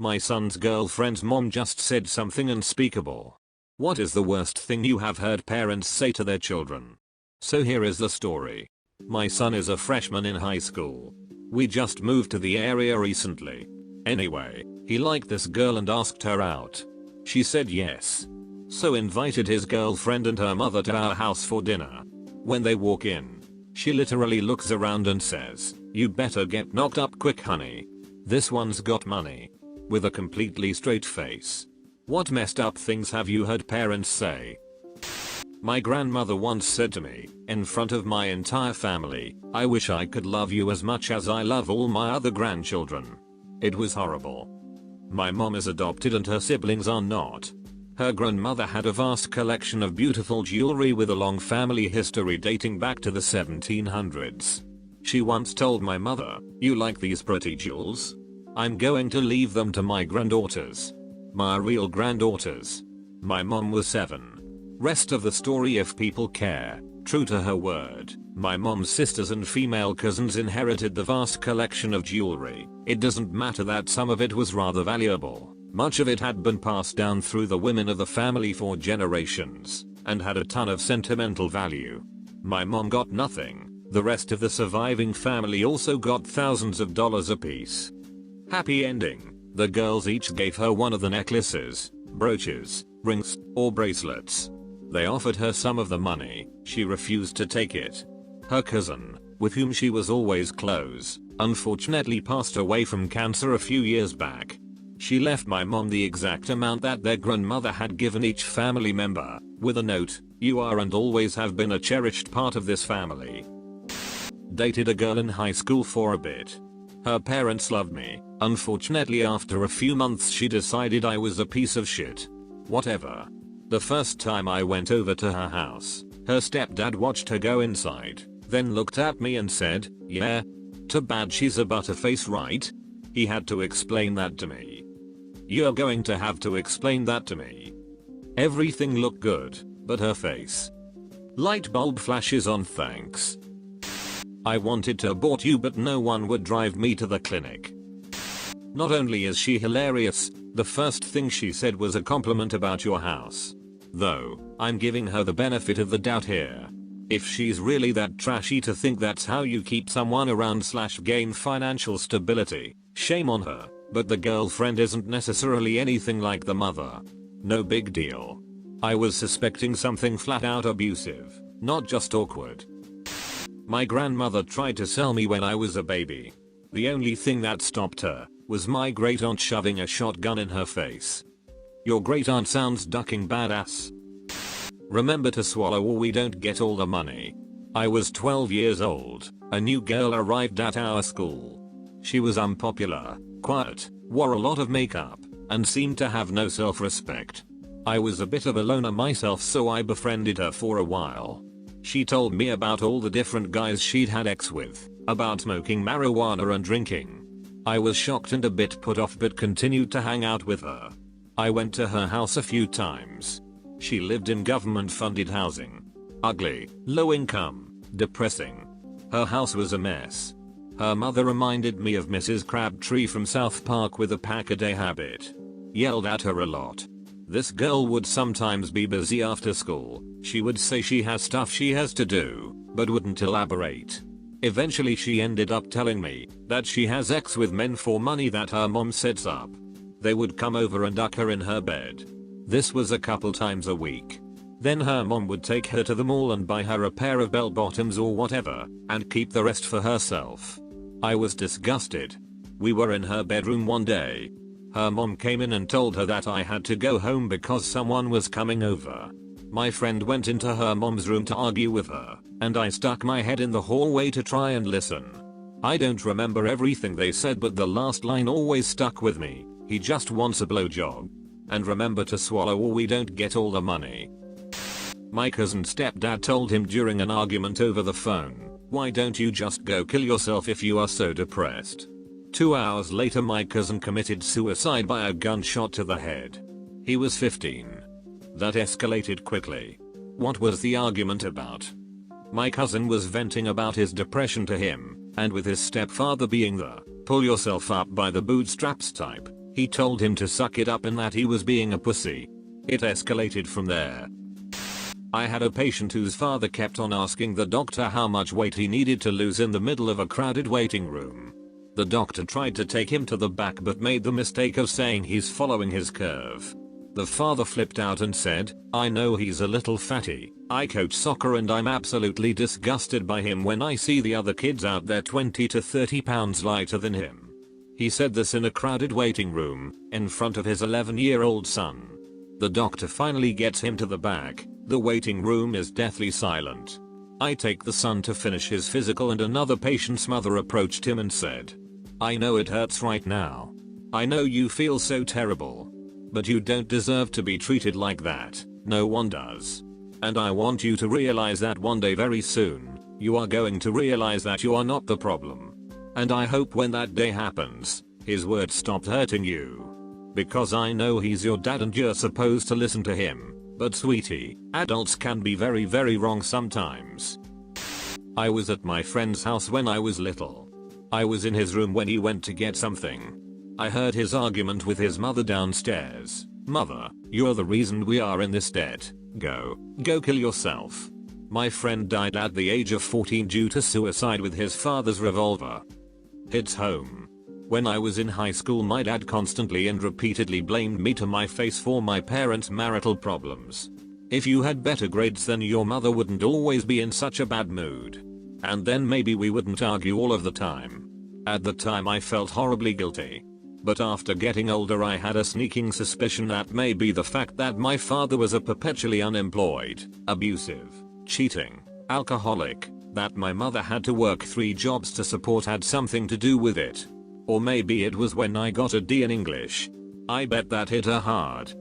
My son's girlfriend's mom just said something unspeakable. What is the worst thing you have heard parents say to their children? So here is the story. My son is a freshman in high school. We just moved to the area recently. Anyway, he liked this girl and asked her out. She said yes. So invited his girlfriend and her mother to our house for dinner. When they walk in, she literally looks around and says, "You better get knocked up quick, honey. This one's got money." With a completely straight face. What messed up things have you heard parents say? My grandmother once said to me, in front of my entire family, "I wish I could love you as much as I love all my other grandchildren." It was horrible. My mom is adopted and her siblings are not. Her grandmother had a vast collection of beautiful jewelry with a long family history dating back to the 1700s. She once told my mother, "You like these pretty jewels? I'm going to leave them to my granddaughters." My real granddaughters. My mom was 7. Rest of the story if people care. True to her word, my mom's sisters and female cousins inherited the vast collection of jewelry. It doesn't matter that some of it was rather valuable. Much of it had been passed down through the women of the family for generations, and had a ton of sentimental value. My mom got nothing. The rest of the surviving family also got thousands of dollars apiece. Happy ending. The girls each gave her one of the necklaces, brooches, rings, or bracelets. They offered her some of the money. She refused to take it. Her cousin, with whom she was always close, unfortunately passed away from cancer a few years back. She left my mom the exact amount that their grandmother had given each family member, with a note, "You are and always have been a cherished part of this family." Dated a girl in high school for a bit. Her parents loved me. Unfortunately, after a few months she decided I was a piece of shit. Whatever. The first time I went over to her house, her stepdad watched her go inside, then looked at me and said, "Yeah? Too bad she's a butterface, right?" He had to explain that to me. You're going to have to explain that to me. Everything looked good, but her face. Light bulb flashes on, thanks. I wanted to abort you, but no one would drive me to the clinic. Not only is she hilarious, the first thing she said was a compliment about your house. Though, I'm giving her the benefit of the doubt here. If she's really that trashy to think that's how you keep someone around / gain financial stability, shame on her, but the girlfriend isn't necessarily anything like the mother. No big deal. I was suspecting something flat out abusive, not just awkward. My grandmother tried to sell me when I was a baby. The only thing that stopped her was my great aunt shoving a shotgun in her face. Your great aunt sounds ducking badass. Remember to swallow or we don't get all the money. I was 12 years old. A new girl arrived at our school. She was unpopular, quiet, wore a lot of makeup, and seemed to have no self-respect. I was a bit of a loner myself, so I befriended her for a while. She told me about all the different guys she'd had sex with, about smoking marijuana and drinking. I was shocked and a bit put off, but continued to hang out with her. I went to her house a few times. She lived in government-funded housing. Ugly, low income, depressing. Her house was a mess. Her mother reminded me of Mrs. Crabtree from South Park with a pack-a-day habit. Yelled at her a lot. This girl would sometimes be busy after school. She would say she has stuff she has to do, but wouldn't elaborate. Eventually she ended up telling me that she has sex with men for money that her mom sets up. They would come over and duck her in her bed. This was a couple times a week. Then her mom would take her to the mall and buy her a pair of bell bottoms or whatever, and keep the rest for herself. I was disgusted. We were in her bedroom one day. Her mom came in and told her that I had to go home because someone was coming over. My friend went into her mom's room to argue with her, and I stuck my head in the hallway to try and listen. I don't remember everything they said, but the last line always stuck with me. He just wants a blowjob. And remember to swallow or we don't get all the money. My cousin's stepdad told him during an argument over the phone, "Why don't you just go kill yourself if you are so depressed?" 2 hours later my cousin committed suicide by a gunshot to the head. He was 15. That escalated quickly. What was the argument about? My cousin was venting about his depression to him, and with his stepfather being the pull yourself up by the bootstraps type, He told him to suck it up and that he was being a pussy. It escalated from there. I had a patient whose father kept on asking the doctor how much weight he needed to lose in the middle of a crowded waiting room. The doctor tried to take him to the back but made the mistake of saying he's following his curve. The father flipped out and said, "I know he's a little fatty. I coach soccer and I'm absolutely disgusted by him when I see the other kids out there 20 to 30 pounds lighter than him." He said this in a crowded waiting room, in front of his 11-year-old son. The doctor finally gets him to the back. The waiting room is deathly silent. I take the son to finish his physical and another patient's mother approached him and said, "I know it hurts right now. I know you feel so terrible. But you don't deserve to be treated like that, no one does. And I want you to realize that one day very soon, you are going to realize that you are not the problem. And I hope when that day happens, his words stop hurting you. Because I know he's your dad and you're supposed to listen to him. But sweetie, adults can be very wrong sometimes." I was at my friend's house when I was little. I was in his room when he went to get something. I heard his argument with his mother downstairs. "Mother, you're the reason we are in this debt. Go kill yourself." My friend died at the age of 14 due to suicide with his father's revolver. Hits home. When I was in high school, my dad constantly and repeatedly blamed me to my face for my parents' marital problems. "If you had better grades then your mother wouldn't always be in such a bad mood. And then maybe we wouldn't argue all of the time." At the time I felt horribly guilty. But after getting older I had a sneaking suspicion that maybe the fact that my father was a perpetually unemployed, abusive, cheating, alcoholic, that my mother had to work 3 jobs to support had something to do with it. Or maybe it was when I got a D in English. I bet that hit her hard.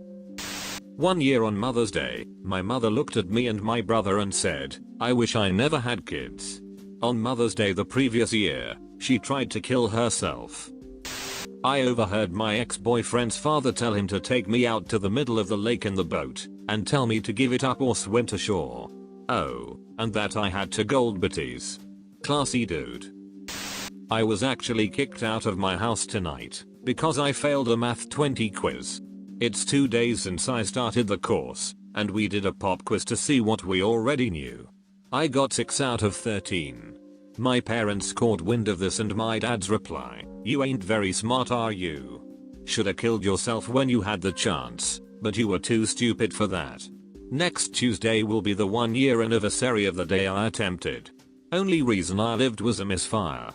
One year on Mother's Day, my mother looked at me and my brother and said, "I wish I never had kids." On Mother's Day the previous year, she tried to kill herself. I overheard my ex-boyfriend's father tell him to take me out to the middle of the lake in the boat and tell me to give it up or swim to shore. Oh, and that I had to gold bitties. Classy dude. I was actually kicked out of my house tonight because I failed a Math 20 quiz. It's 2 days since I started the course, and we did a pop quiz to see what we already knew. I got 6 out of 13. My parents caught wind of this and my dad's reply, "You ain't very smart, are you? Shoulda killed yourself when you had the chance, but you were too stupid for that." Next Tuesday will be the 1-year anniversary of the day I attempted. Only reason I lived was a misfire.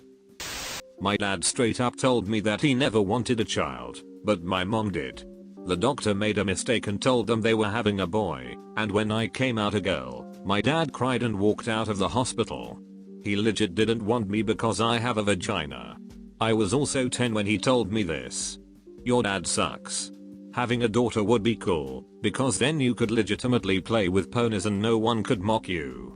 My dad straight up told me that he never wanted a child, but my mom did. The doctor made a mistake and told them they were having a boy, and when I came out a girl, my dad cried and walked out of the hospital. He legit didn't want me because I have a vagina. I was also 10 when he told me this. Your dad sucks. Having a daughter would be cool, because then you could legitimately play with ponies and no one could mock you.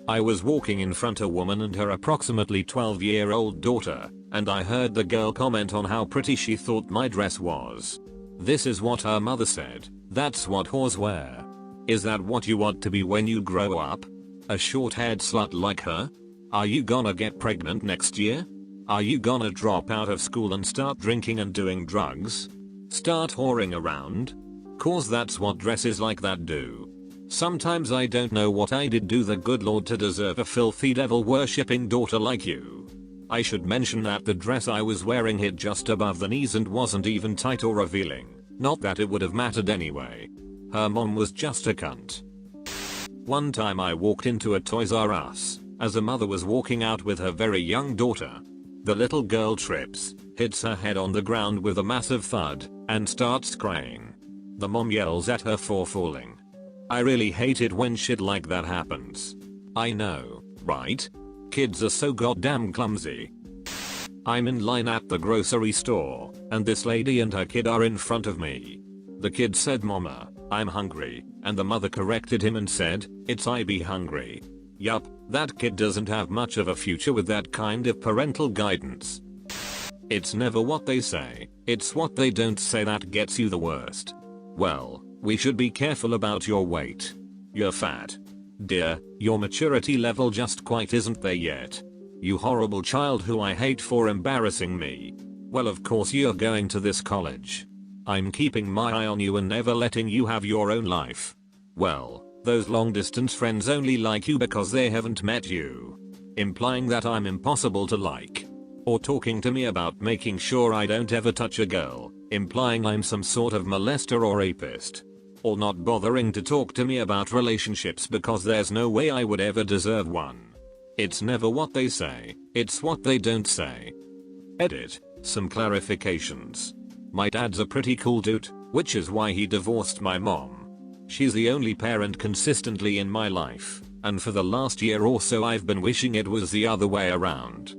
I was walking in front of a woman and her approximately 12-year-old daughter, and I heard the girl comment on how pretty she thought my dress was. This is what her mother said, "That's what whores wear. Is that what you want to be when you grow up? A short-haired slut like her? Are you gonna get pregnant next year? Are you gonna drop out of school and start drinking and doing drugs? Start whoring around? 'Cause that's what dresses like that do." Sometimes I don't know what I did to the good Lord to deserve a filthy devil worshipping daughter like you. I should mention that the dress I was wearing hit just above the knees and wasn't even tight or revealing, not that it would have mattered anyway. Her mom was just a cunt. One time I walked into a Toys R Us, as a mother was walking out with her very young daughter. The little girl trips, hits her head on the ground with a massive thud, and starts crying. The mom yells at her for falling. I really hate it when shit like that happens. I know, right? Kids are so goddamn clumsy. I'm in line at the grocery store, and this lady and her kid are in front of me. The kid said, "Mama, I'm hungry," and the mother corrected him and said, "It's I be hungry." Yup, that kid doesn't have much of a future with that kind of parental guidance. It's never what they say, it's what they don't say that gets you the worst. Well, we should be careful about your weight. You're fat. Dear, your maturity level just quite isn't there yet. You horrible child who I hate for embarrassing me. Well, of course you're going to this college. I'm keeping my eye on you and never letting you have your own life. Well, those long distance friends only like you because they haven't met you. Implying that I'm impossible to like. Or talking to me about making sure I don't ever touch a girl, implying I'm some sort of molester or rapist. Or not bothering to talk to me about relationships because there's no way I would ever deserve one. It's never what they say, it's what they don't say. Edit. Some clarifications. My dad's a pretty cool dude, which is why he divorced my mom. She's the only parent consistently in my life, and for the last year or so I've been wishing it was the other way around.